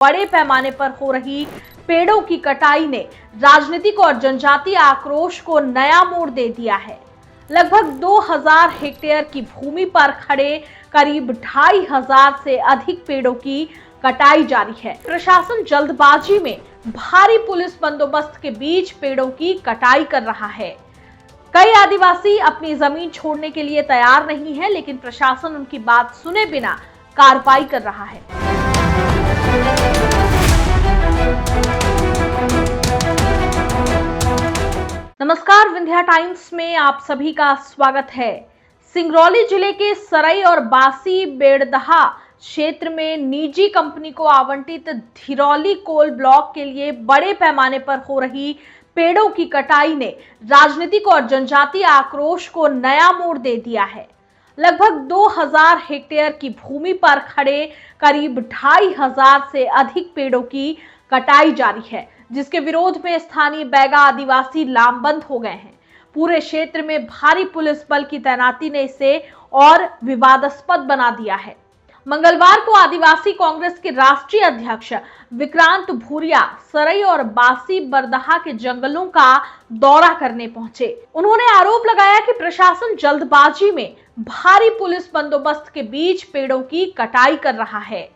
बड़े पैमाने पर हो रही पेड़ों की कटाई ने राजनीतिक और जनजातीय आक्रोश को नया मोड़ दे दिया है। लगभग 2000 हेक्टेयर की भूमि पर खड़े करीब 2500 से अधिक पेड़ों की कटाई जारी है। प्रशासन जल्दबाजी में भारी पुलिस बंदोबस्त के बीच पेड़ों की कटाई कर रहा है। कई आदिवासी अपनी जमीन छोड़ने के लिए तैयार नहीं है, लेकिन प्रशासन उनकी बात सुने बिना कार्रवाई कर रहा है। नमस्कार, विंध्या टाइम्स में आप सभी का स्वागत है। सिंगरौली जिले के सरई और बासी बेड़दहा क्षेत्र में निजी कंपनी को आवंटित धिरौली कोल ब्लॉक के लिए बड़े पैमाने पर हो रही पेड़ों की कटाई ने राजनीतिक और जनजातीय आक्रोश को नया मोड़ दे दिया है। लगभग 2000 हेक्टेयर की भूमि पर खड़े करीब 2500 से अधिक पेड़ों की कटाई जारी है, जिसके विरोध में स्थानीय बैगा आदिवासी लामबंद हो गए हैं। पूरे क्षेत्र में भारी पुलिस बल की तैनाती ने इसे और विवादास्पद बना दिया है। मंगलवार को आदिवासी कांग्रेस के राष्ट्रीय अध्यक्ष विक्रांत भूरिया सरई और बासी बरदहा के जंगलों का दौरा करने पहुंचे। उन्होंने आरोप लगाया कि प्रशासन जल्दबाजी में भारी पुलिस बंदोबस्त के बीच पेड़ों की कटाई कर रहा है।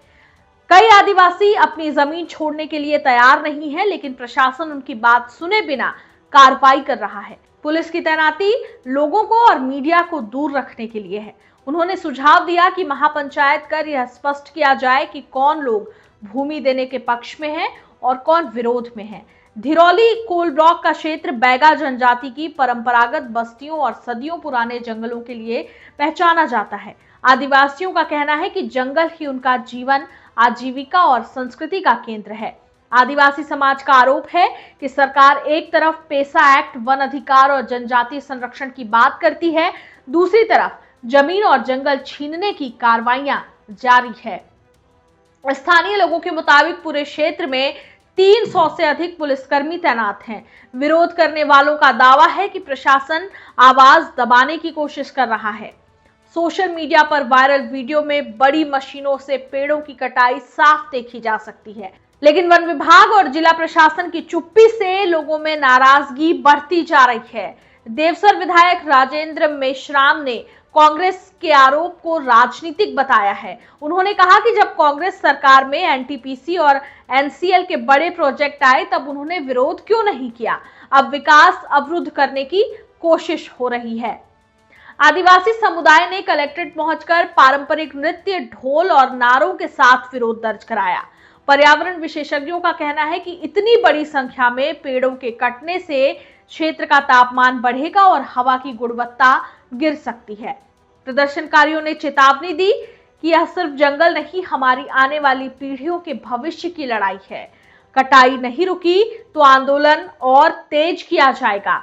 कई आदिवासी अपनी जमीन छोड़ने के लिए तैयार नहीं है, लेकिन प्रशासन उनकी बात सुने बिना कार्रवाई कर रहा है। पुलिस की तैनाती लोगों को और मीडिया को दूर रखने के लिए है। उन्होंने सुझाव दिया कि महापंचायत कर यह स्पष्ट किया जाए कि कौन लोग भूमि देने के पक्ष में है और कौन विरोध में है। धिरौली कोल ब्लॉक का क्षेत्र बैगा जनजाति की परंपरागत बस्तियों और सदियों पुराने जंगलों के लिए पहचाना जाता है। आदिवासियों का कहना है कि जंगल ही उनका जीवन, आजीविका और संस्कृति का केंद्र है। आदिवासी समाज का आरोप है कि सरकार एक तरफ पेसा एक्ट, वन अधिकार और जनजातीय संरक्षण की बात करती है, दूसरी तरफ जमीन और जंगल छीनने की कार्रवाइयां जारी है। स्थानीय लोगों के मुताबिक पूरे क्षेत्र में 300 से अधिक पुलिसकर्मी तैनात हैं। विरोध करने वालों का दावा है कि प्रशासन आवाज दबाने की कोशिश कर रहा है। सोशल मीडिया पर वायरल वीडियो में बड़ी मशीनों से पेड़ों की कटाई साफ देखी जा सकती है, लेकिन वन विभाग और जिला प्रशासन की चुप्पी से लोगों में नाराजगी बढ़ती जा रही है। देवसर विधायक राजेंद्र मेश्राम ने कांग्रेस के आरोप को राजनीतिक बताया है। उन्होंने कहा कि जब कांग्रेस सरकार में एनटीपीसी और एनसीएल के बड़े प्रोजेक्ट आए, तब उन्होंने विरोध क्यों नहीं किया। अब विकास अवरुद्ध करने की कोशिश हो रही है। आदिवासी समुदाय ने कलेक्ट्रेट पहुंचकर पारंपरिक नृत्य, ढोल और नारों के साथ विरोध दर्ज कराया। पर्यावरण विशेषज्ञों का कहना है कि इतनी बड़ी संख्या में पेड़ों के कटने से क्षेत्र का तापमान बढ़ेगा और हवा की गुणवत्ता गिर सकती है। प्रदर्शनकारियों ने चेतावनी दी कि यह सिर्फ जंगल नहीं, हमारी आने वाली पीढ़ियों के भविष्य की लड़ाई है। कटाई नहीं रुकी तो आंदोलन और तेज किया जाएगा।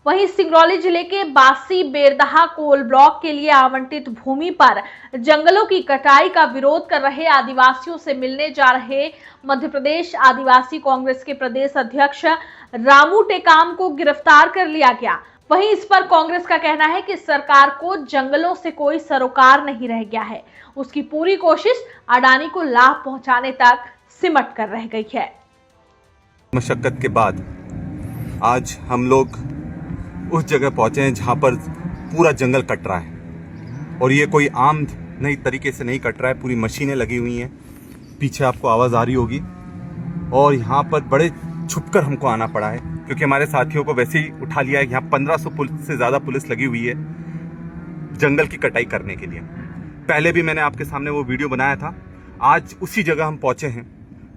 वहीं सिंगरौली जिले के बासी बेरदहा कोल ब्लॉक के लिए आवंटित भूमि पर जंगलों की कटाई का विरोध कर रहे आदिवासियों से मिलने जा रहे मध्य प्रदेश आदिवासी कांग्रेस के प्रदेश अध्यक्ष रामू टेकाम को गिरफ्तार कर लिया गया। वहीं इस पर कांग्रेस का कहना है कि सरकार को जंगलों से कोई सरोकार नहीं रह गया है। उसकी पूरी कोशिश अडानी को लाभ पहुंचाने तक सिमट कर रह गई है। मशक्कत के बाद आज हम लोग उस जगह पहुंचे हैं जहां पर पूरा जंगल कट रहा है, और ये कोई आम नई तरीके से नहीं कट रहा है। पूरी मशीनें लगी हुई हैं, पीछे आपको आवाज आ रही होगी। और यहाँ पर बड़े छुपकर हमको आना पड़ा है, क्योंकि हमारे साथियों को वैसे ही उठा लिया है। यहाँ 1500 पुलिस से ज्यादा पुलिस लगी हुई है जंगल की कटाई करने के लिए। पहले भी मैंने आपके सामने वो वीडियो बनाया था। आज उसी जगह हम पहुंचे हैं,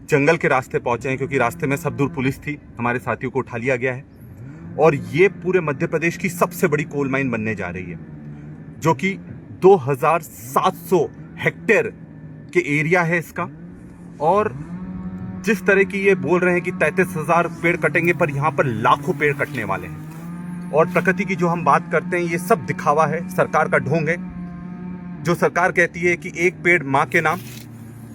जंगल के रास्ते पहुंचे हैं, क्योंकि रास्ते में सब दूर पुलिस थी। हमारे साथियों को उठा लिया गया है और ये पूरे मध्य प्रदेश की सबसे बड़ी कोल माइन बनने जा रही है, जो कि 2700 हेक्टेयर के एरिया है इसका। और जिस तरह की ये बोल रहे हैं कि 33,000 पेड़ कटेंगे, पर यहाँ पर लाखों पेड़ कटने वाले हैं। और प्रकृति की जो हम बात करते हैं, ये सब दिखावा है, सरकार का ढोंग है। जो सरकार कहती है कि एक पेड़ माँ के नाम,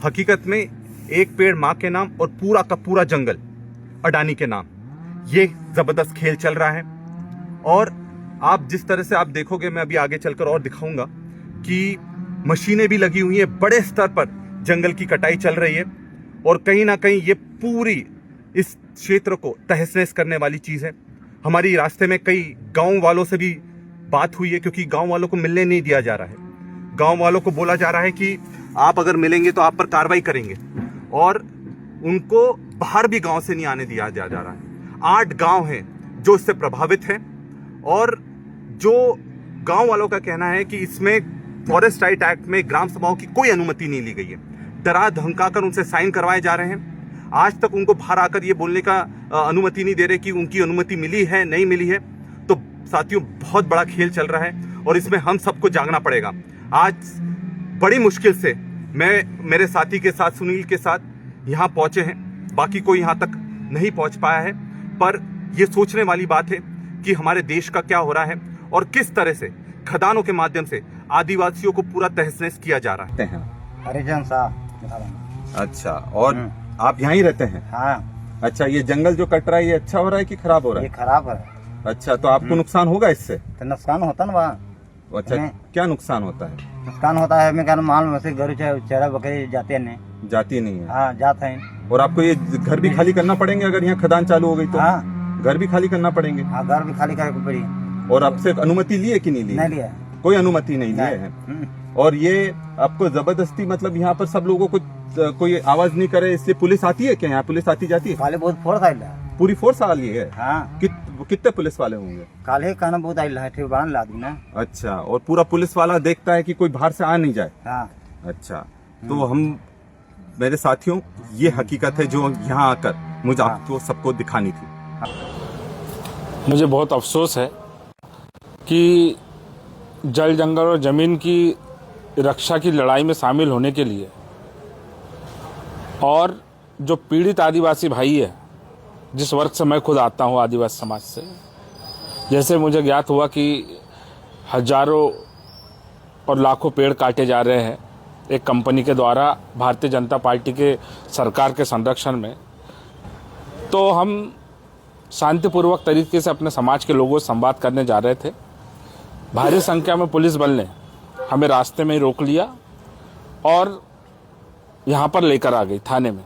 हकीकत में एक पेड़ माँ के नाम और पूरा का पूरा जंगल अडानी के नाम। ये जबरदस्त खेल चल रहा है। और आप जिस तरह से आप देखोगे, मैं अभी आगे चलकर और दिखाऊंगा कि मशीनें भी लगी हुई है, बड़े स्तर पर जंगल की कटाई चल रही है। और कहीं ना कहीं ये पूरी इस क्षेत्र को तहस नहस करने वाली चीज है। हमारी रास्ते में कई गांव वालों से भी बात हुई है, क्योंकि गांव वालों को मिलने नहीं दिया जा रहा है। गांव वालों को बोला जा रहा है कि आप अगर मिलेंगे तो आप पर कार्रवाई करेंगे, और उनको बाहर भी गांव से नहीं आने दिया जा रहा है। 8 गांव हैं जो इससे प्रभावित हैं, और जो गांव वालों का कहना है कि इसमें फॉरेस्ट राइट एक्ट में ग्राम सभाओं की कोई अनुमति नहीं ली गई है। डरा धमकाकर उनसे साइन करवाए जा रहे हैं। आज तक उनको बाहर आकर ये बोलने का अनुमति नहीं दे रहे कि उनकी अनुमति मिली है नहीं मिली है। तो साथियों, बहुत बड़ा खेल चल रहा है और इसमें हम सबको जागना पड़ेगा। आज बड़ी मुश्किल से मैं मेरे साथी के साथ, सुनील के साथ यहाँ पहुंचे हैं। बाकी कोई यहाँ तक नहीं पहुंच पाया है, पर यह सोचने वाली बात है कि हमारे देश का क्या हो रहा है और किस तरह से खदानों के माध्यम से आदिवासियों को पूरा तहस नहस किया जा रहा है। हरिजन साहब। अच्छा, और आप यहाँ ही रहते हैं? हाँ। अच्छा, ये जंगल जो कट रहा है ये अच्छा हो रहा है कि खराब हो रहा है? ये खराब है। अच्छा, तो आपको नुकसान होगा इससे? तो नुकसान होता ना वहाँ। अच्छा, क्या नुकसान होता है? नुकसान होता है, मैं माल में से गरु चरा बकरी जाते नहीं। जाती नहीं है? हाँ, जाते हैं। और आपको ये घर भी खाली करना पड़ेंगे अगर यहाँ खदान चालू हो गई तो? हाँ, घर भी खाली करना पड़ेंगे? हाँ, घर भी खाली करके पड़ी। और आपसे अनुमति ली है कि नहीं ली? नहीं लिया, कोई अनुमति नहीं लिए है। और ये आपको जबरदस्ती, मतलब यहाँ पर सब लोगों को कोई आवाज नहीं करे इसलिए पुलिस आती है क्या? यहाँ पुलिस आती जाती है? काले बहुत फोर्स आई है। पूरी फोर्स आ रही है? हाँ। कितने पुलिस वाले होंगे? काले कहना बहुत आई है, ठीक बांध ला दी ना। अच्छा, और पूरा पुलिस वाला देखता है कि कोई बाहर से आ नहीं जाए? हाँ। अच्छा, तो हम, मेरे साथियों, ये हकीकत है जो यहाँ आकर मुझे आपको सबको दिखानी थी। मुझे बहुत अफसोस है कि जल, जंगल और जमीन की रक्षा की लड़ाई में शामिल होने के लिए, और जो पीड़ित आदिवासी भाई है, जिस वर्ग से मैं खुद आता हूँ, आदिवासी समाज से, जैसे मुझे ज्ञात हुआ कि हजारों और लाखों पेड़ काटे जा रहे हैं एक कंपनी के द्वारा भारतीय जनता पार्टी के सरकार के संरक्षण में, तो हम शांतिपूर्वक तरीके से अपने समाज के लोगों से संवाद करने जा रहे थे। भारी संख्या में पुलिस बल ने हमें रास्ते में ही रोक लिया और यहाँ पर लेकर आ गई थाने में।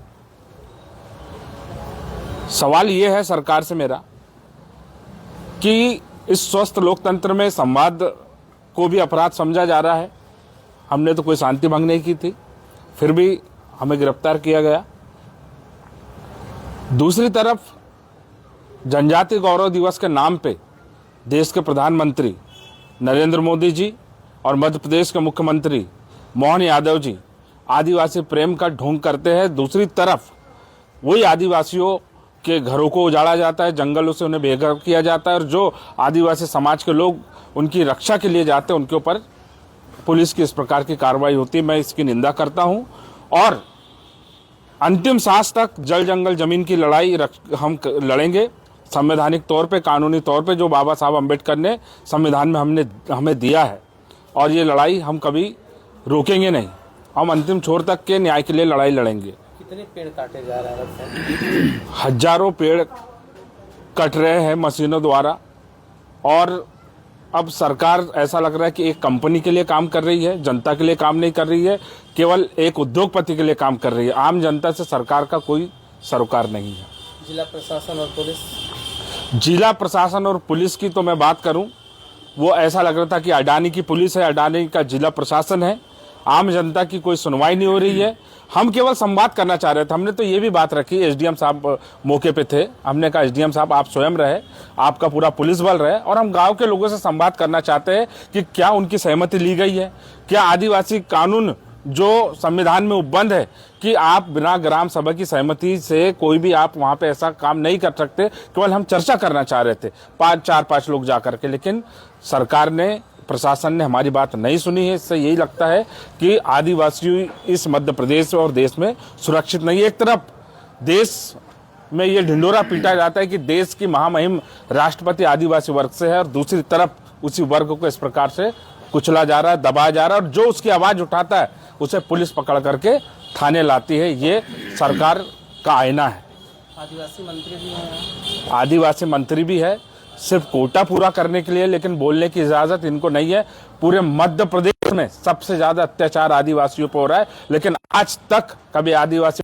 सवाल ये है सरकार से मेरा कि इस स्वस्थ लोकतंत्र में संवाद को भी अपराध समझा जा रहा है। हमने तो कोई शांति भंग नहीं की थी, फिर भी हमें गिरफ्तार किया गया। दूसरी तरफ जनजातीय गौरव दिवस के नाम पे देश के प्रधानमंत्री नरेंद्र मोदी जी और मध्य प्रदेश के मुख्यमंत्री मोहन यादव जी आदिवासी प्रेम का ढोंग करते हैं। दूसरी तरफ वही आदिवासियों के घरों को उजाड़ा जाता है, जंगलों से उन्हें बेघर किया जाता है, और जो आदिवासी समाज के लोग उनकी रक्षा के लिए जाते हैं उनके ऊपर पुलिस की इस प्रकार की कार्रवाई होती है। मैं इसकी निंदा करता हूं और अंतिम सांस तक जल, जंगल, जमीन की लड़ाई हम लड़ेंगे, संवैधानिक तौर पे, कानूनी तौर पे, जो बाबा साहब अम्बेडकर ने संविधान में हमें दिया है, और ये लड़ाई हम कभी रोकेंगे नहीं। हम अंतिम छोर तक के न्याय के लिए लड़ाई लड़ेंगे। कितने पेड़ काटे जा रहे हैं? हजारों पेड़ कट रहे हैं मशीनों द्वारा, और अब सरकार ऐसा लग रहा है कि एक कंपनी के लिए काम कर रही है, जनता के लिए काम नहीं कर रही है, केवल एक उद्योगपति के लिए काम कर रही है। आम जनता से सरकार का कोई सरोकार नहीं है। जिला प्रशासन और पुलिस, जिला प्रशासन और पुलिस की तो मैं बात करूं, वो ऐसा लग रहा था कि अडानी की पुलिस है, अडानी का जिला प्रशासन है। आम जनता की कोई सुनवाई नहीं हो रही है। हम केवल संवाद करना चाह रहे थे। हमने तो ये भी बात रखी, एसडीएम साहब मौके पे थे, हमने कहा एसडीएम साहब आप स्वयं रहे, आपका पूरा पुलिस बल रहे, और हम गांव के लोगों से संवाद करना चाहते हैं कि क्या उनकी सहमति ली गई है, क्या आदिवासी कानून जो संविधान में उपबंध है कि आप बिना ग्राम सभा की सहमति से कोई भी आप वहां पे ऐसा काम नहीं कर सकते। केवल हम चर्चा करना चाह रहे थे, 4-5 लोग जाकर के, लेकिन सरकार ने, प्रशासन ने हमारी बात नहीं सुनी है। इससे यही लगता है कि आदिवासी इस मध्य प्रदेश और देश में सुरक्षित नहीं है। एक तरफ देश में ये ढिंडोरा पीटा जाता है कि देश की महामहिम राष्ट्रपति आदिवासी वर्ग से है, और दूसरी तरफ उसी वर्ग को इस प्रकार से कुचला जा रहा है, दबाया जा रहा है, और जो उसकी आवाज उठाता है उसे पुलिस पकड़ करके थाने लाती है। ये सरकार का आईना है। आदिवासी मंत्री भी हैं। आदिवासी मंत्री भी है, सिर्फ कोटा पूरा करने के लिए, लेकिन बोलने की इजाजत इनको नहीं है। पूरे मध्य प्रदेश में सबसे ज्यादा अत्याचार आदिवासियों पर हो रहा है, लेकिन आज तक कभी आदिवासी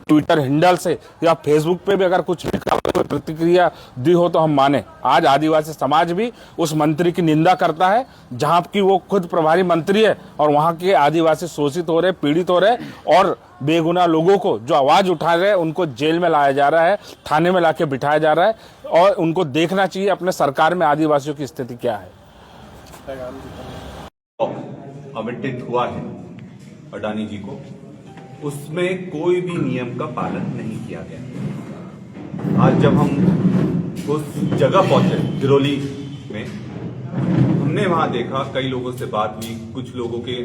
ट्विटर हैंडल से या फेसबुक पे भी अगर कुछ लिखा हो, कोई प्रतिक्रिया दी हो तो हम माने। आज आदिवासी समाज भी उस मंत्री की निंदा करता है जहां की वो खुद प्रभारी मंत्री है और वहां के आदिवासी शोषित हो रहे, पीड़ित हो रहे और बेगुनाह लोगों को जो आवाज उठा रहे हैं उनको जेल में लाया जा रहा है, थाने में लाके बिठाया जा रहा है और उनको देखना चाहिए अपने सरकार में आदिवासियों की स्थिति क्या है। आवंटित हुआ है अडानी जी को, उसमें कोई भी नियम का पालन नहीं किया गया। आज जब हम उस जगह पहुंचे धिरोली में, हमने वहां देखा, कई लोगों से बात हुई, कुछ लोगों के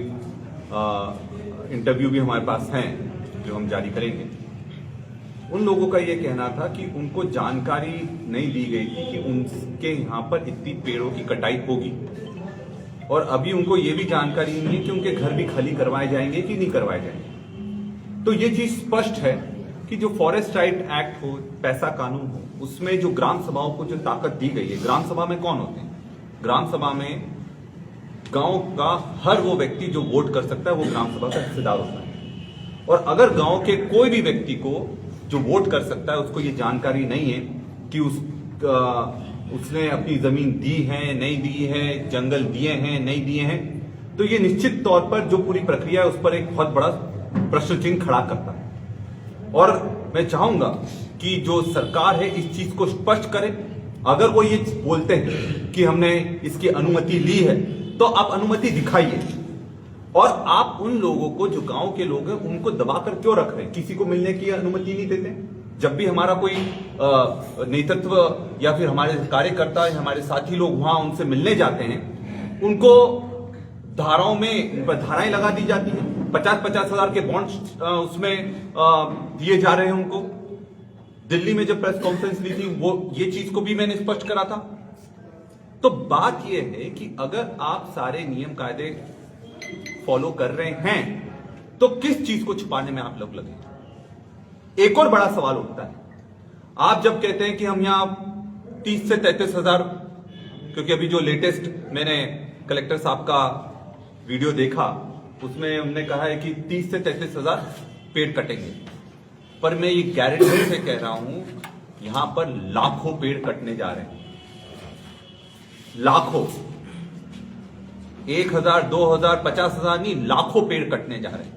इंटरव्यू भी हमारे पास हैं जो हम जारी करेंगे। उन लोगों का यह कहना था कि उनको जानकारी नहीं दी गई थी कि उनके यहां पर इतनी पेड़ों की कटाई होगी और अभी उनको ये भी जानकारी नहीं है कि उनके घर भी खाली करवाए जाएंगे कि नहीं करवाए जाएंगे। तो ये चीज स्पष्ट है कि जो फॉरेस्ट राइट एक्ट हो, पैसा कानून हो, उसमें जो ग्राम सभाओं को जो ताकत दी गई है, ग्राम सभा में कौन होते हैं? ग्राम सभा में गांव का हर वो व्यक्ति जो वोट कर सकता है वो ग्राम सभा का हिस्सेदार होता है। और अगर गांव के कोई भी व्यक्ति को जो वोट कर सकता है उसको ये जानकारी नहीं है कि उसने अपनी जमीन दी है, नहीं दी है, जंगल दिए हैं, नहीं दिए हैं, तो ये निश्चित तौर पर जो पूरी प्रक्रिया है उस पर एक बहुत बड़ा प्रश्न चिन्ह खड़ा करता है। और मैं चाहूंगा कि जो सरकार है इस चीज को स्पष्ट करे। अगर वो ये बोलते हैं कि हमने इसकी अनुमति ली है तो आप अनुमति दिखाइए। और आप उन लोगों को, जो गांव के लोग हैं, उनको दबाकर क्यों रख रहे हैं? किसी को मिलने की अनुमति नहीं देते। जब भी हमारा कोई नेतृत्व या फिर हमारे कार्यकर्ता या हमारे साथी लोग वहां उनसे मिलने जाते हैं, उनको धाराओं में धाराएं लगा दी जाती हैं, 50-50 हजार के बॉन्ड उसमें दिए जा रहे हैं उनको। दिल्ली में जब प्रेस कॉन्फ्रेंस ली थी वो ये चीज को भी मैंने स्पष्ट करा था। तो बात यह है कि अगर आप सारे नियम कायदे फॉलो कर रहे हैं तो किस चीज को छुपाने में आप लोग लगे? एक और बड़ा सवाल उठता है, आप जब कहते हैं कि हम यहां 30 से 33 हजार, क्योंकि अभी जो लेटेस्ट मैंने कलेक्टर साहब का वीडियो देखा उसमें हमने कहा है कि 30 से 33 हजार पेड़ कटेंगे, पर मैं ये गारंटी से कह रहा हूं यहां पर लाखों पेड़ कटने जा रहे हैं। लाखों, 1000, 2000, 50,000 नहीं, लाखों पेड़ कटने जा रहे हैं।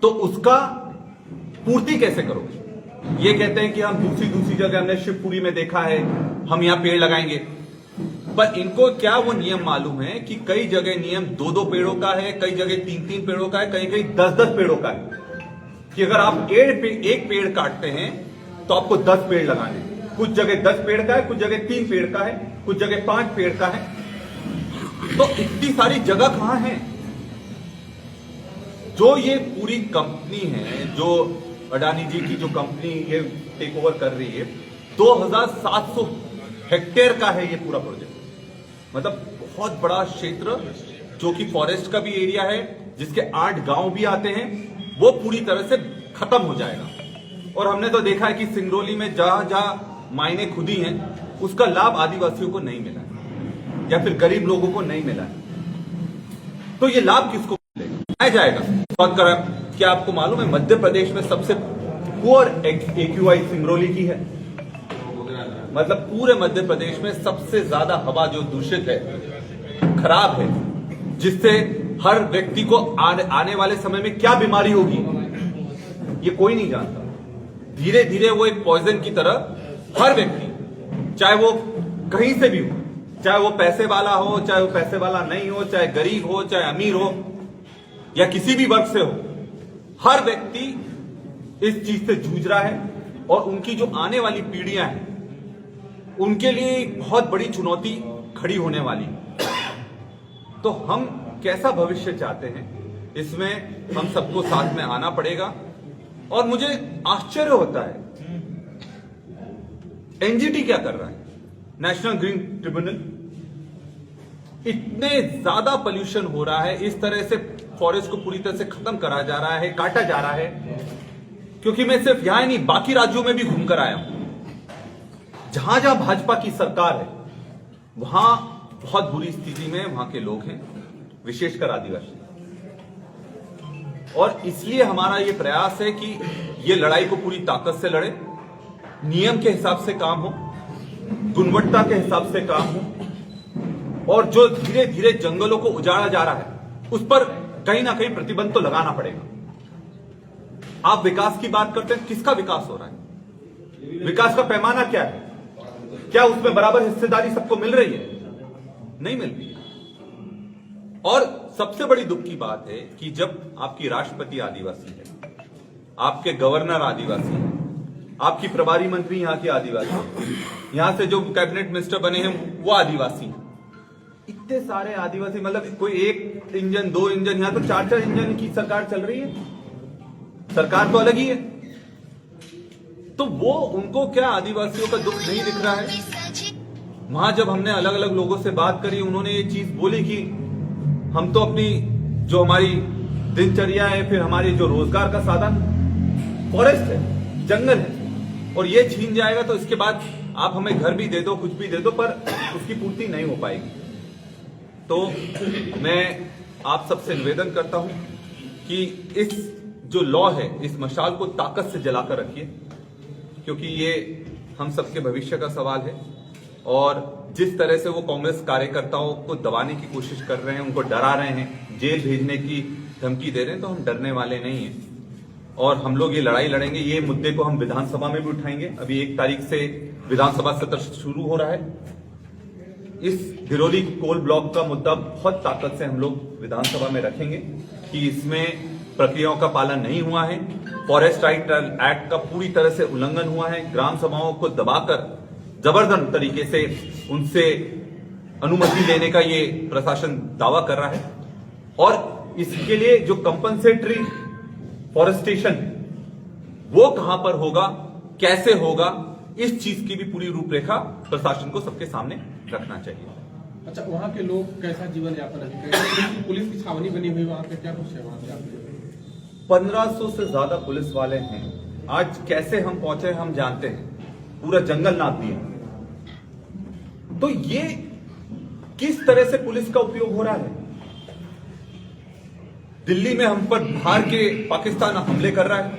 तो उसका पूर्ति कैसे करोगे? ये कहते हैं कि हम दूसरी जगह, हमने शिवपुरी में देखा है, हम यहां पेड़ लगाएंगे, पर इनको क्या वो नियम मालूम है कि कई जगह नियम 2-2 पेड़ों का है, कई जगह 3-3 पेड़ों का है, कहीं 10-10 पेड़ों का है कि अगर आप एक पेड़ काटते हैं तो आपको 10 पेड़ लगाने। कुछ जगह 10 पेड़ का है, कुछ जगह 3 पेड़ का है, कुछ जगह 5 पेड़ का है। तो इतनी सारी जगह कहां है? जो ये पूरी कंपनी है, जो अडानी जी की जो कंपनी ये टेक ओवर कर रही है, 2700 हेक्टेयर का है ये पूरा प्रोजेक्ट। मतलब बहुत बड़ा क्षेत्र जो कि फॉरेस्ट का भी एरिया है, जिसके 8 गांव भी आते हैं, वो पूरी तरह से खत्म हो जाएगा। और हमने तो देखा है कि सिंगरौली में जहां जहां मायने खुदी हैं उसका लाभ आदिवासियों को नहीं मिला है या फिर गरीब लोगों को नहीं मिला है। तो ये लाभ किसको मिलेगा? जाएगा। बात करें, क्या आपको मालूम है मध्य प्रदेश में सबसे पुअर एक्यूआई सिंगरौली की है? मतलब पूरे मध्य प्रदेश में सबसे ज्यादा हवा जो दूषित है, खराब है, जिससे हर व्यक्ति को आने वाले समय में क्या बीमारी होगी ये कोई नहीं जानता। धीरे धीरे वो एक पॉइजन की तरह हर व्यक्ति, चाहे वो कहीं से भी हो, चाहे वो पैसे वाला हो, चाहे वो पैसे वाला नहीं हो, चाहे गरीब हो, चाहे अमीर हो या किसी भी वर्ग से हो, हर व्यक्ति इस चीज से जूझ रहा है। और उनकी जो आने वाली पीढ़ियां हैं उनके लिए एक बहुत बड़ी चुनौती खड़ी होने वाली। तो हम कैसा भविष्य चाहते हैं, इसमें हम सबको साथ में आना पड़ेगा। और मुझे आश्चर्य होता है एनजीटी क्या कर रहा है, नेशनल ग्रीन ट्रिब्यूनल। इतने ज्यादा पोल्यूशन हो रहा है, इस तरह से फॉरेस्ट को पूरी तरह से खत्म करा जा रहा है, काटा जा रहा है। क्योंकि मैं सिर्फ यहां नहीं, बाकी राज्यों में भी घूमकर आया हूं, जहां जहां भाजपा की सरकार है वहां बहुत बुरी स्थिति में वहां के लोग हैं, विशेषकर आदिवासी। और इसलिए हमारा ये प्रयास है कि ये लड़ाई को पूरी ताकत से लड़े, नियम के हिसाब से काम हो, गुणवत्ता के हिसाब से काम हो, और जो धीरे धीरे जंगलों को उजाड़ा जा रहा है उस पर कहीं ना कहीं प्रतिबंध तो लगाना पड़ेगा। आप विकास की बात करते हैं, किसका विकास हो रहा है? विकास का पैमाना क्या है? क्या उसमें बराबर हिस्सेदारी सबको मिल रही है? नहीं मिल रही है। और सबसे बड़ी दुख की बात है कि जब आपकी राष्ट्रपति आदिवासी है, आपके गवर्नर आदिवासी है, आपकी प्रभारी मंत्री यहां के आदिवासी है, यहां से जो कैबिनेट मिनिस्टर बने हैं वो आदिवासी हैं, इतने सारे आदिवासी, मतलब कोई एक इंजन, दो इंजन, यहां तो 4-4 इंजन की सरकार चल रही है। सरकार तो अलग ही है। तो वो उनको क्या आदिवासियों का दुख नहीं दिख रहा है? वहां जब हमने अलग अलग लोगों से बात करी, उन्होंने ये चीज बोली कि हम तो अपनी जो हमारी दिनचर्या है, फिर हमारी जो रोजगार का साधन फॉरेस्ट है, जंगल है, और ये छीन जाएगा तो इसके बाद आप हमें घर भी दे दो, कुछ भी दे दो, पर उसकी पूर्ति नहीं हो पाएगी। तो मैं आप सबसे निवेदन करता हूं कि इस जो लॉ है, इस मशाल को ताकत से जलाकर रखिए, क्योंकि ये हम सबके भविष्य का सवाल है। और जिस तरह से वो कांग्रेस कार्यकर्ताओं को दबाने की कोशिश कर रहे हैं, उनको डरा रहे हैं, जेल भेजने की धमकी दे रहे हैं, तो हम डरने वाले नहीं हैं और हम लोग ये लड़ाई लड़ेंगे। ये मुद्दे को हम विधानसभा में भी उठाएंगे। अभी 1 तारीख से विधानसभा सत्र शुरू हो रहा है। इस धिरोली कोल ब्लॉक का मुद्दा बहुत ताकत से हम लोग विधानसभा में रखेंगे कि इसमें प्रक्रियाओं का पालन नहीं हुआ है, फॉरेस्ट राइट एक्ट का पूरी तरह से उल्लंघन हुआ है, ग्राम सभाओं को दबाकर जबरदस्त तरीके से उनसे अनुमति लेने का ये प्रशासन दावा कर रहा है। और इसके लिए जो कंपनसेटरी फॉरेस्टेशन वो कहां पर होगा, कैसे होगा, इस चीज की भी पूरी रूपरेखा प्रशासन को सबके सामने रखना चाहिए। अच्छा, वहाँ के लोग कैसा जीवन यापन है? पुलिस की छावनी बनी हुई वहाँ पे, क्या कुछ है वहाँ पे? 1500 से ज्यादा पुलिस वाले हैं। आज कैसे हम पहुंचे हम जानते हैं, पूरा जंगल नाप दिए। तो ये किस तरह से पुलिस का उपयोग हो रहा है? दिल्ली में हम पर बाहर के पाकिस्तान हमले कर रहा है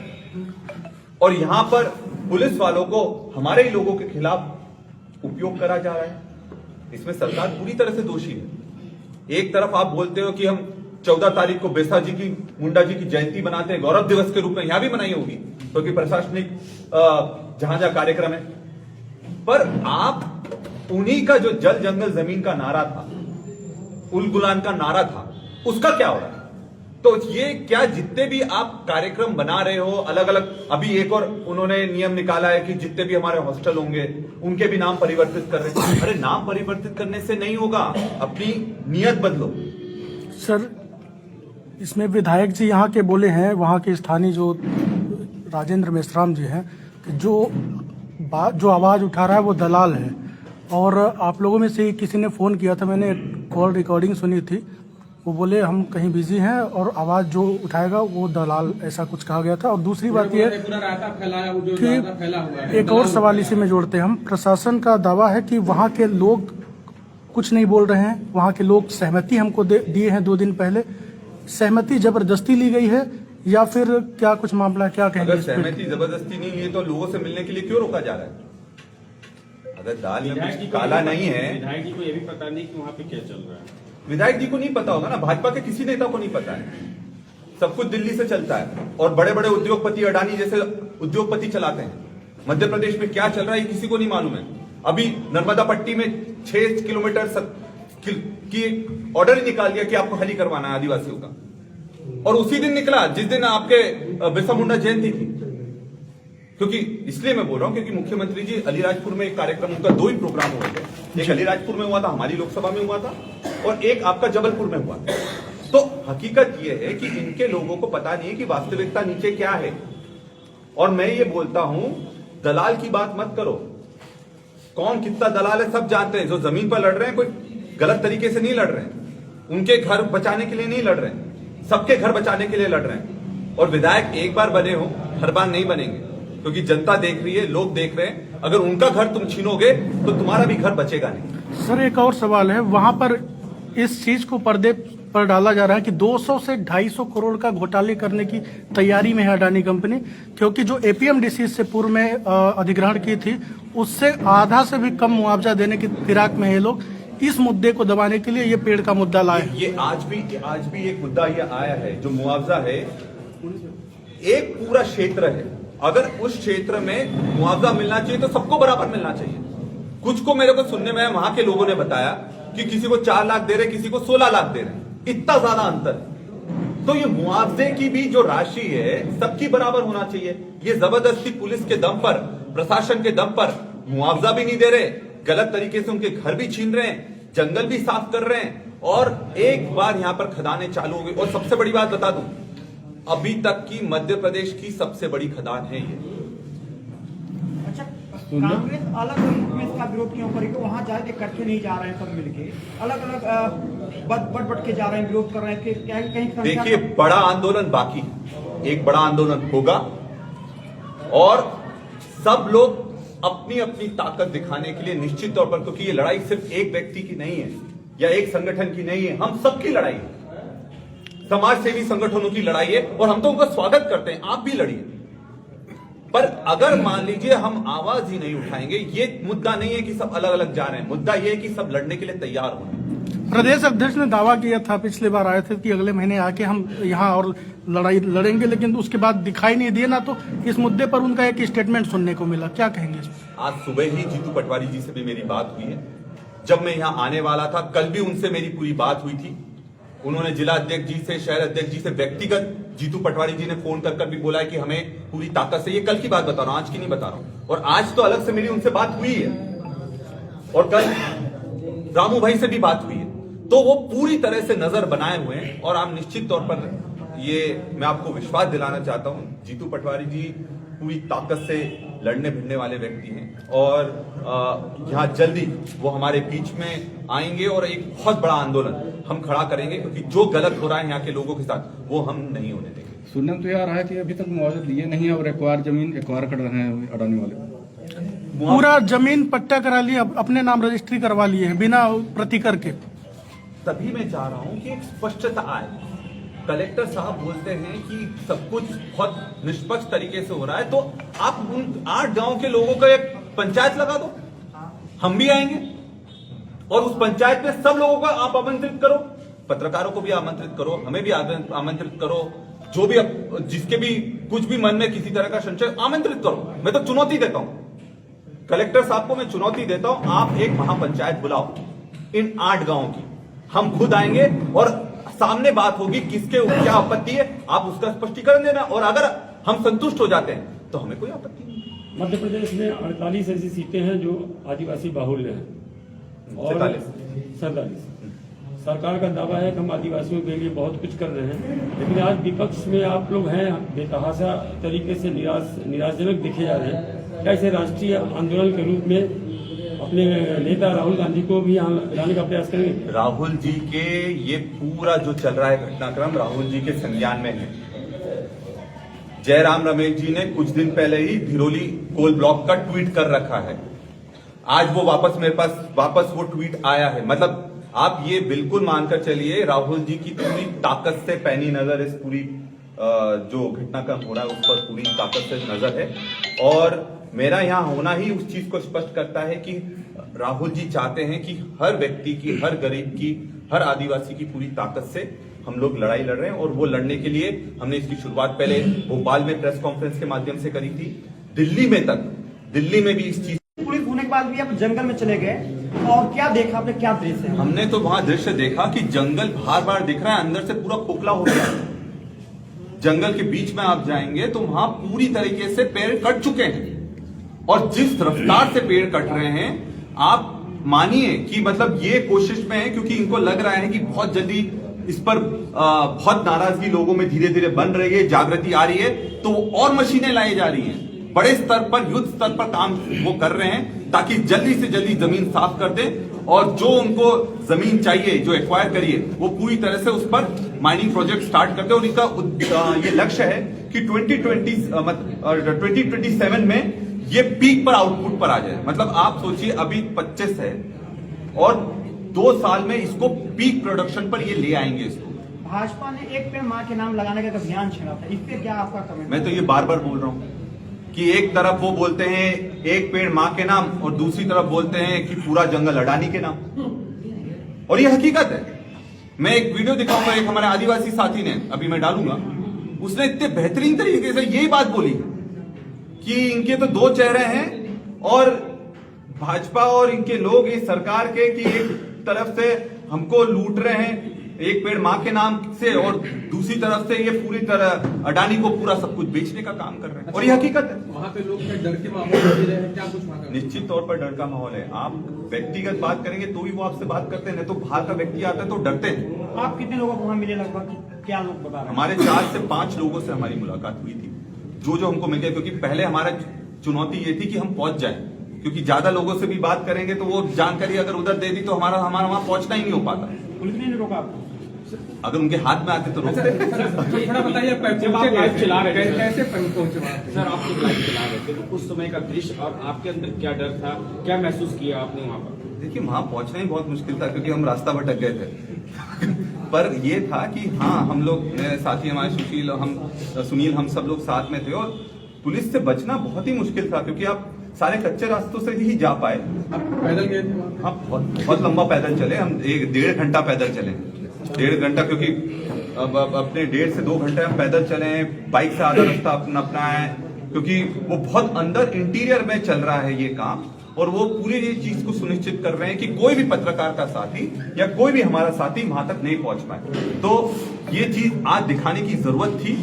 और यहां पर पुलिस वालों को हमारे ही लोगों के खिलाफ उपयोग करा जा रहा है। इसमें सरकार पूरी तरह से दोषी है। एक तरफ आप बोलते हो कि हम 14 तारीख को बिरसा जी की, मुंडा जी की जयंती बनाते हैं, गौरव दिवस के रूप में यहां भी मनाई होगी क्योंकि प्रशासनिक जहां जहां कार्यक्रम है, पर आप उन्हीं का जो जल जंगल जमीन का नारा था, उल गुलान का नारा था, उसका क्या हो रहा है? तो ये क्या जितने भी आप कार्यक्रम बना रहे हो अलग अलग, अभी एक और उन्होंने नियम निकाला है कि जितने भी हमारे हॉस्टल होंगे उनके भी नाम परिवर्तित कर रहे हैं। अरे नाम परिवर्तित करने से नहीं होगा, अपनी नियत बदलो। सर, इसमें विधायक जी यहाँ के बोले हैं, वहाँ के स्थानीय जो राजेंद्र मेश्राम जी हैं, कि जो आवाज़ उठा रहा है वो दलाल है। और आप लोगों में से किसी ने फ़ोन किया था, मैंने कॉल रिकॉर्डिंग सुनी थी, वो बोले हम कहीं बिजी हैं और आवाज़ जो उठाएगा वो दलाल, ऐसा कुछ कहा गया था। और दूसरी बात यह कि एक और सवाल इसी में जोड़ते हैं हम, प्रशासन का दावा है कि वहाँ के लोग कुछ नहीं बोल रहे हैं, वहाँ के लोग सहमति हमको दिए हैं 2 दिन पहले। सहमति जबरदस्ती ली गई है या फिर क्या कुछ मामला है, क्या कहेंगे? अगर सहमति जबरदस्ती नहीं है तो लोगों से मिलने के लिए क्यों रोका जा रहा है? अगर दाल में कुछ काला नहीं है, विधायक जी को ये भी पता नहीं कि वहाँ पे क्या चल रहा है। विधायक जी को नहीं पता होगा ना, भाजपा के किसी नेता को नहीं पता है। सब कुछ दिल्ली से चलता है और बड़े बड़े उद्योगपति, अडानी जैसे उद्योगपति चलाते हैं। मध्य प्रदेश में क्या चल रहा है किसी को नहीं मालूम है। अभी नर्मदा पट्टी में 6 किलोमीटर की ऑर्डर ही निकाल दिया कि आपको खाली करवाना है आदिवासियों का, और उसी दिन निकला जिस दिन आपके बिरसा मुंडा जयंती थी। क्योंकि इसलिए मैं बोल रहा हूं क्योंकि मुख्यमंत्री जी अलीराजपुर में एक कार्यक्रम, उनका 2 ही प्रोग्राम हुए थे। एक अलीराजपुर में हुआ था, हमारी लोकसभा में हुआ था, और एक आपका जबलपुर में हुआ। तो हकीकत यह है कि इनके लोगों को पता नहीं है कि वास्तविकता नीचे क्या है। और मैं ये बोलता हूं, दलाल की बात मत करो। कौन कितना दलाल है सब जानते हैं। जो जमीन पर लड़ रहे हैं कोई गलत तरीके से नहीं लड़ रहे हैं, उनके घर बचाने के लिए नहीं लड़ रहे हैं, सबके घर बचाने के लिए लड़ रहे हैं। और विधायक एक बार बने हो, हर बार नहीं बनेंगे, क्योंकि जनता देख रही है, लोग देख रहे हैं। अगर उनका घर तुम छीनोगे तो तुम्हारा भी घर बचेगा नहीं। सर, एक और सवाल है, वहां पर इस चीज को पर्दे पर डाला जा रहा है कि 200 से 250 करोड़ का घोटाले करने की तैयारी में है अडानी कंपनी, क्योंकि जो एपीएमडीसी से पूर्व में अधिग्रहण की थी उससे आधा से भी कम मुआवजा देने की फिराक में ये लोग इस मुद्दे को दबाने के लिए ये पेड़ का मुद्दा लाए। ये आज भी एक मुद्दा ये आया है, जो मुआवजा है, एक पूरा क्षेत्र है, अगर उस क्षेत्र में मुआवजा मिलना चाहिए तो सबको बराबर मिलना चाहिए। कुछ को मेरे को सुनने में वहां के लोगों ने बताया कि किसी को 4 लाख दे रहे, किसी को 16 लाख दे रहे, इतना ज्यादा अंतर। तो ये मुआवजे की भी जो राशि है सबकी बराबर होना चाहिए। ये जबरदस्ती पुलिस के दम पर, प्रशासन के दम पर मुआवजा भी नहीं दे रहे, गलत तरीके से उनके घर भी छीन रहे हैं, जंगल भी साफ कर रहे हैं, और एक बार यहां पर खदानें चालू हो गई। और सबसे बड़ी बात बता दूं, अभी तक की मध्य प्रदेश की सबसे बड़ी खदान है ये। अच्छा, कांग्रेस अलग रूप में इसका विरोध क्यों करेगी? वहां जाके इकट्ठे नहीं जा रहे हैं, सब मिलके अलग अलग बट के जा रहे हैं, विरोध कर रहे हैं कि कहीं देखिए, बड़ा आंदोलन बाकी है, एक बड़ा आंदोलन होगा और सब लोग अपनी अपनी ताकत दिखाने के लिए निश्चित तौर पर, क्योंकि ये लड़ाई सिर्फ एक व्यक्ति की नहीं है या एक संगठन की नहीं है, हम सबकी लड़ाई है, समाज सेवी संगठनों की लड़ाई है, और हम तो उनका स्वागत करते हैं, आप भी लड़िए। पर अगर मान लीजिए हम आवाज ही नहीं उठाएंगे, ये मुद्दा नहीं है कि सब अलग अलग जा रहे हैं, मुद्दा ये है कि सब लड़ने के लिए तैयार हो। प्रदेश अध्यक्ष ने दावा किया था पिछली बार आए थे कि अगले महीने आके हम यहाँ और लड़ाई लड़ेंगे, लेकिन उसके बाद दिखाई नहीं दिए ना। तो इस मुद्दे पर उनका एक स्टेटमेंट सुनने को मिला, क्या कहेंगे? आज सुबह ही जीतू पटवारी जी से भी मेरी बात हुई है। जब मैं यहाँ आने वाला था, कल भी उनसे मेरी पूरी बात हुई थी। उन्होंने जिला अध्यक्ष जी से, शहर अध्यक्ष जी से व्यक्तिगत जीतू पटवारी जी ने फोन कर भी बोला है कि हमें पूरी ताकत से, ये कल की बात बता रहा हूं, आज की नहीं बता रहा हूं, और आज तो अलग से मेरी उनसे बात हुई है, और कल रामू भाई से भी बात हुई है। तो वो पूरी तरह से नजर बनाए हुए हैं, और आप निश्चित तौर पर, ये मैं आपको विश्वास दिलाना चाहता हूं, जीतू पटवारी जी पूरी ताकत से लड़ने भिड़ने वाले व्यक्ति हैं, और यहाँ जल्दी वो हमारे बीच में आएंगे और एक बहुत बड़ा आंदोलन हम खड़ा करेंगे, क्योंकि जो गलत हो रहा है यहाँ के लोगों के साथ, वो हम नहीं होने देंगे। सुनने में तो यह रहा है कि अभी तक मुआवजा दिए नहीं है और एक्वायर जमीन एक्वायर कर रहे हैं अडानी वाले। पूरा जमीन पट्टा करा लिए, अपने नाम रजिस्ट्री करवा लिए हैं बिना प्रति करके। तभी मैं चाह रहा हूं कि एक स्पष्टता आए। कलेक्टर साहब बोलते हैं कि सब कुछ बहुत निष्पक्ष तरीके से हो रहा है, तो आप उन 8 गांव के लोगों का एक पंचायत लगा दो, हम भी आएंगे, और उस पंचायत में सब लोगों को आप आमंत्रित करो, पत्रकारों को भी आमंत्रित करो, हमें भी आमंत्रित करो, जो भी जिसके भी कुछ भी मन में किसी तरह का संशय, आमंत्रित करो। मैं तो चुनौती देता हूं, कलेक्टर साहब को मैं चुनौती देता हूं, आप एक महापंचायत बुलाओ इन 8 गांवों की, हम खुद आएंगे और सामने बात होगी, किसके क्या आपत्ति है, आप उसका स्पष्टीकरण देना, और अगर हम संतुष्ट हो जाते हैं तो हमें कोई आपत्ति नहीं। मध्य प्रदेश में 48 ऐसी सीटें हैं जो आदिवासी बाहुल्य हैं, और 47। सरकार का दावा है कि हम आदिवासियों के लिए बहुत कुछ कर रहे हैं, लेकिन आज विपक्ष में आप लोग हैं, बेतहाशा तरीके से निराशजनक दिखे जा रहे हैं। क्या इसे राष्ट्रीय आंदोलन के रूप में अपने नेता राहुल गांधी को भी यहाँ लाने का प्रयास करेंगे? राहुल जी के ये पूरा जो चल रहा है घटनाक्रम राहुल जी के संज्ञान में है। जयराम रमेश जी ने कुछ दिन पहले ही धिरोली कोल ब्लॉक का ट्वीट कर रखा है, आज वो वापस मेरे पास वापस वो ट्वीट आया है। मतलब आप ये बिल्कुल मानकर चलिए, राहुल जी की पूरी ताकत से पैनी नजर इस पूरी जो घटनाक्रम हो रहा है उस पर पूरी ताकत से नजर है, और मेरा यहाँ होना ही उस चीज को स्पष्ट करता है कि राहुल जी चाहते हैं कि हर व्यक्ति की, हर गरीब की, हर आदिवासी की पूरी ताकत से हम लोग लड़ाई लड़ रहे हैं। और वो लड़ने के लिए हमने इसकी शुरुआत पहले भोपाल में प्रेस कॉन्फ्रेंस के माध्यम से करी थी, दिल्ली में भी इस चीज। पुलिस होने के बाद भी आप जंगल में चले गए, और क्या देखा आपने, क्या दृश्य? हमने तो वहां दृश्य देखा कि जंगल बार दिख रहा है, अंदर से पूरा खोखला हो गया। जंगल के बीच में आप जाएंगे तो वहां पूरी तरीके से पेड़ कट चुके हैं, और जिस रफ्तार से पेड़ कट रहे हैं, आप मानिए कि मतलब ये कोशिश में है, क्योंकि इनको लग रहा है कि बहुत जल्दी इस पर बहुत नाराजगी लोगों में धीरे धीरे बन रही है, जागृति आ रही है, तो और मशीनें लाई जा रही हैं, बड़े स्तर पर, युद्ध स्तर पर काम वो कर रहे हैं, ताकि जल्दी से जल्दी जमीन साफ कर दें, और जो उनको जमीन चाहिए, जो एक्वायर करिए, वो पूरी तरह से उस पर माइनिंग प्रोजेक्ट स्टार्ट कर दे। और इनका ये लक्ष्य है कि 2027 में ये पीक पर आउटपुट पर आ जाए। मतलब आप सोचिए, अभी 25 है और 2 साल में इसको पीक प्रोडक्शन पर ये ले आएंगे इसको। भाजपा ने एक पेड़ मां के नाम लगाने का अभियान छेड़ा था, इस पे क्या आपका कमेंट? मैं तो ये बार बार बोल रहा हूं कि एक तरफ वो बोलते हैं एक पेड़ मां के नाम और दूसरी तरफ बोलते हैं कि पूरा जंगल अडानी के नाम, और ये हकीकत है। मैं एक वीडियो दिखाऊंगा, एक हमारे आदिवासी साथी ने, अभी मैं डालूंगा, उसने इतने बेहतरीन तरीके से यही बात बोली कि इनके तो 2 चेहरे हैं और भाजपा और इनके लोग इस सरकार के कि एक तरफ से हमको लूट रहे हैं एक पेड़ मां के नाम से और दूसरी तरफ से ये पूरी तरह अडानी को पूरा सब कुछ बेचने का काम कर रहे हैं, और ये हकीकत है। वहाँ पे लोग डर के माहौल में जी रहे हैं, क्या कुछ वहाँ का? निश्चित तौर पर डर का माहौल है। आप व्यक्तिगत बात करेंगे तो ही वो आपसे बात करते हैं, नहीं तो बाहर का व्यक्ति आता है तो डरते हैं। आप कितने लोगों को वहाँ मिले, लगभग क्या लोग बता रहे हैं? हमारे 4 से 5 लोगों से हमारी मुलाकात हुई थी, जो हमको मिल गए, क्योंकि पहले हमारा चुनौती ये थी कि हम पहुंच जाए, क्योंकि ज्यादा लोगों से भी बात करेंगे तो वो जानकारी अगर उधर दे दी तो हमारा वहां पहुंचना ही नहीं हो पाता। पुलिस ने नहीं रोका आपको? अगर उनके हाथ में आते तो रोकते। थोड़ा बताइए, जब आप लाइव चला रहे थे, कैसे पहुंचे वहाँ पे? सर आप लोग लाइव चला रहे थे तो उस समय का दृश्य और आपके अंदर क्या डर था, क्या महसूस किया आपने वहाँ पर? देखिए वहां पहुंचना ही बहुत मुश्किल था क्योंकि हम रास्ता भटक गए थे पर ये था कि हाँ, हम लोग साथी हमारे सुनील हम सब लोग साथ में थे और पुलिस से बचना बहुत ही मुश्किल था क्योंकि आप सारे कच्चे रास्तों से ही जा पाए। आप पैदल गए थे वहाँ? हाँ, बहुत लंबा पैदल चले हम, 1.5 घंटा पैदल चले, 1.5 घंटा, क्योंकि अब अपने 1.5 से 2 घंटे हम पैदल चले, बाइक से आधा रास्ता अपना है, क्योंकि वो बहुत अंदर इंटीरियर में चल रहा है ये काम, और वो पूरी ये चीज को सुनिश्चित कर रहे हैं कि कोई भी पत्रकार का साथी या कोई भी हमारा साथी वहां तक नहीं पहुंच पाए। तो ये चीज आज दिखाने की जरूरत थी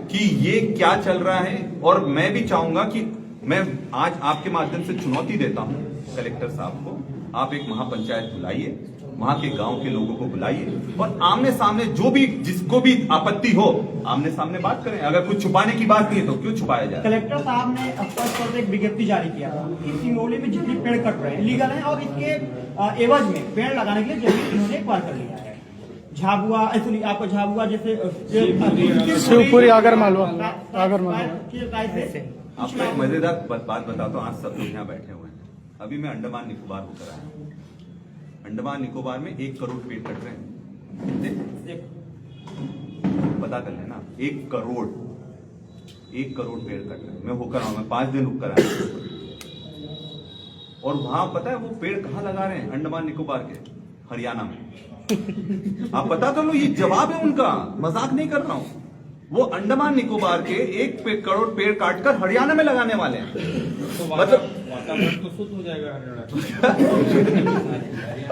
कि ये क्या चल रहा है, और मैं भी चाहूंगा कि मैं आज आपके माध्यम से चुनौती देता हूं कलेक्टर साहब को, आप एक महापंचायत बुलाइए, वहां के गांव के लोगों को बुलाइए और आमने सामने जो भी जिसको भी आपत्ति हो आमने सामने बात करें। अगर कुछ छुपाने की बात नहीं है तो क्यों छुपाया जाए? कलेक्टर साहब ने स्पष्ट तौर पर एक विज्ञप्ति जारी किया था कि सिंगरौली में जितने पेड़ कट रहे हैं लीगल है और इसके एवज में पेड़ लगाने के लिए जमीन इन्होंने एक्वायर कर लिया है। झाबुआ, आपको झाबुआ जैसे शिवपुरी, आगर मालवा, आपको एक मजेदार बात बताता हूँ। आज सब लोग यहाँ बैठे हुए हैं, अभी मैं अंडमान निकोबार होकर आया। अंडमान निकोबार में 1 करोड़ पेड़ कट रहे हैं, कितने पता कर लेना, 1 करोड़ पेड़ कट रहे हैं। मैं होकर आऊँ, मैं 5 दिन रुक कर आया, और वहां पता है वो पेड़ कहाँ लगा रहे हैं? अंडमान निकोबार के हरियाणा में। आप पता कर लो, ये जवाब है उनका, मजाक नहीं कर रहा हूं। वो अंडमान निकोबार के 1 करोड़ पेड़ काटकर हरियाणा में लगाने वाले हैं। तो मतलब वातावरण तो शुद्ध हो जाएगा हरियाणा।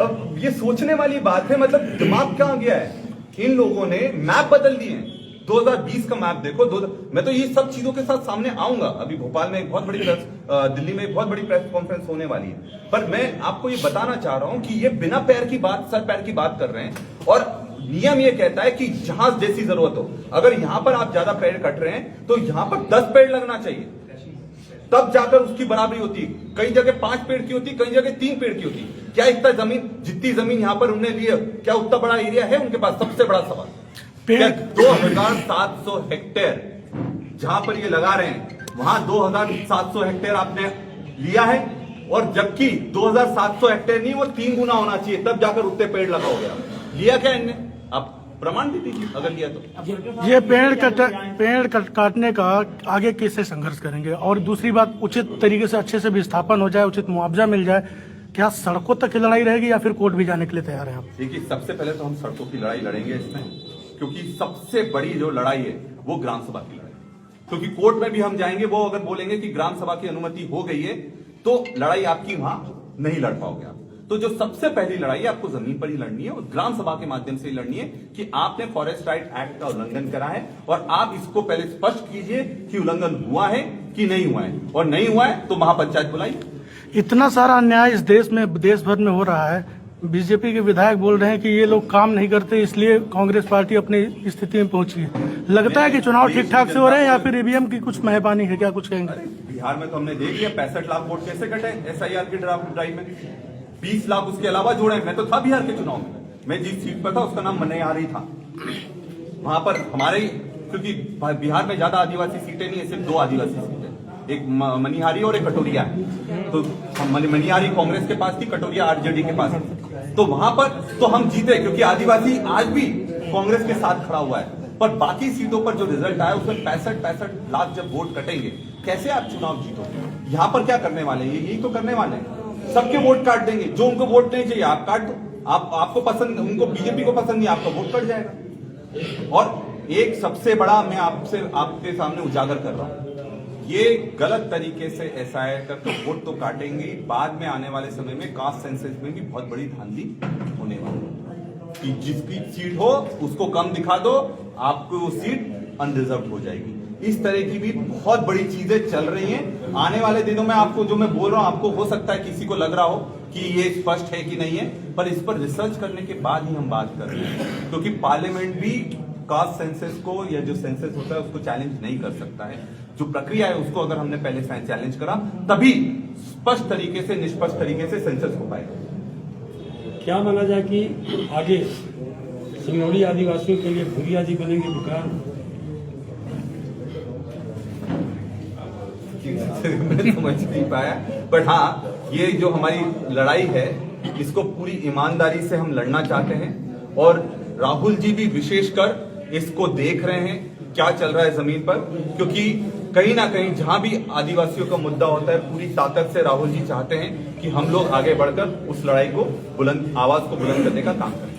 अब ये सोचने वाली बात है, मतलब दिमाग कहां गया है? इन लोगों ने मैप बदल दिए हैं। 2020 का मैप देखो। मैं तो ये सब चीजों के साथ सामने आऊंगा। अभी भोपाल में एक बहुत बड़ी दिल्ली में एक बहुत बड़ी प्रेस कॉन्फ्रेंस होने वाली है, पर मैं आपको ये बताना चाह रहा हूं कि ये बिना पैर की बात, सर पैर की बात कर रहे हैं, और नियम ये कहता है कि जहां जैसी जरूरत हो, अगर यहां पर आप ज्यादा पेड़ कट रहे हैं तो यहां पर 10 पेड़ लगना चाहिए, तब जाकर उसकी बराबरी होती है। कई जगह 5 पेड़ की होती, कई जगह 3 पेड़ की होती। क्या इतना जमीन, जितनी जमीन यहां पर उन्होंने ली है, क्या उतना बड़ा एरिया है उनके पास? सबसे बड़ा सवाल, 2700 हेक्टेयर जहां पर ये लगा रहे हैं, वहां 2700 हेक्टेयर आपने लिया है, और जबकि 2700 हेक्टेयर नहीं, वो 3 गुना होना चाहिए, तब जाकर उतने पेड़ लगाओगे। लिया क्या इनने? आप प्रमाण भी दीजिए अगर लिया तो। ये पेड़ काटने का आगे कैसे संघर्ष करेंगे? और दूसरी बात, उचित तरीके से अच्छे से विस्थापन हो जाए, उचित मुआवजा मिल जाए, क्या सड़कों तक की लड़ाई रहेगी या फिर कोर्ट भी जाने के लिए तैयार हैं आप? देखिए, सबसे पहले तो हम सड़कों की लड़ाई लड़ेंगे इसमें, क्योंकि सबसे बड़ी जो लड़ाई है वो ग्राम सभा की लड़ाई, क्योंकि कोर्ट में भी हम जाएंगे, वो अगर बोलेंगे कि ग्राम सभा की अनुमति हो गई है तो लड़ाई आपकी वहां नहीं लड़ पाओगे आप। तो जो सबसे पहली लड़ाई आपको जमीन पर ही लड़नी है, और ग्राम सभा के माध्यम से ही लड़नी है कि आपने फॉरेस्ट राइट एक्ट का उल्लंघन करा है, और आप इसको पहले स्पष्ट कीजिए कि उल्लंघन हुआ है कि नहीं हुआ है, और नहीं हुआ है तो महापंचायत बुलाइए। इतना सारा अन्याय इस देश में, देश भर में हो रहा है, बीजेपी के विधायक बोल रहे हैं कि ये लोग काम नहीं करते, इसलिए कांग्रेस पार्टी अपनी स्थिति में पहुंची है। लगता है कि चुनाव ठीक ठाक से हो रहे हैं या फिर ईवीएम की कुछ मेहरबानी है? क्या कुछ कहेंगे? बिहार में तो हमने देख लिया 65 लाख वोट कैसे कटे SIR की ड्राइव में, 20 लाख उसके अलावा जोड़े। मैं तो था बिहार के चुनाव में, मैं जिस सीट पर था उसका नाम मनैयारी था। वहां पर हमारे, क्योंकि बिहार में ज्यादा आदिवासी सीटें नहीं है, सिर्फ 2 आदिवासी सीटें, एक मनिहारी और एक कटोरिया है। तो मनिहारी कांग्रेस के पास थी, कटोरिया आरजेडी के पास थी। तो वहां पर तो हम जीते क्योंकि आदिवासी आज भी कांग्रेस के साथ खड़ा हुआ है। पर बाकी सीटों पर जो रिजल्ट आया उसमें 65 लाख जब वोट कटेंगे, कैसे आप चुनाव जीतोगे? यहाँ पर क्या करने वाले हैं? यही तो करने वाले हैं, सबके वोट काट देंगे। जो उनको वोट नहीं चाहिए आप काट दो, आपको पसंद, उनको बीजेपी को पसंद नहीं, आपका वोट कट जाएगा। और एक सबसे बड़ा मैं आपके सामने उजागर कर रहा हूं, ये गलत तरीके से एसआईआर करके वोट तो काटेंगे, बाद में आने वाले समय में कास्ट सेंसस में भी बहुत बड़ी धांधली होने वाली है कि जिसकी सीट हो उसको कम दिखा दो, आपको वो सीट अनरिजर्व हो जाएगी। इस तरह की भी बहुत बड़ी चीजें चल रही हैं। आने वाले दिनों में आपको जो मैं बोल रहा हूं, आपको हो सकता है किसी को लग रहा हो कि ये स्पष्ट है कि नहीं है, पर इस पर रिसर्च करने के बाद ही हम बात कर रहे हैं, क्योंकि पार्लियामेंट भी कास्ट सेंसस को या जो सेंसस होता है उसको चैलेंज नहीं कर सकता है। जो प्रक्रिया है उसको अगर हमने पहले चैलेंज करा तभी स्पष्ट तरीके से, निष्पक्ष तरीके से सेंसस हो पाएगा। क्या माना जाए कि आगे सिंगरौली आदिवासियों के लिए भूरिया जी बनेंगे विक्रांत? मैं समझ नहीं पाया, बट हाँ, ये जो हमारी लड़ाई है इसको पूरी ईमानदारी से हम लड़ना चाहते हैं और राहुल जी भी विशेषकर इसको देख रहे हैं क्या चल रहा है जमीन पर, क्योंकि कहीं ना कहीं जहां भी आदिवासियों का मुद्दा होता है पूरी ताकत से राहुल जी चाहते हैं कि हम लोग आगे बढ़कर उस लड़ाई को आवाज को बुलंद करने का काम करें।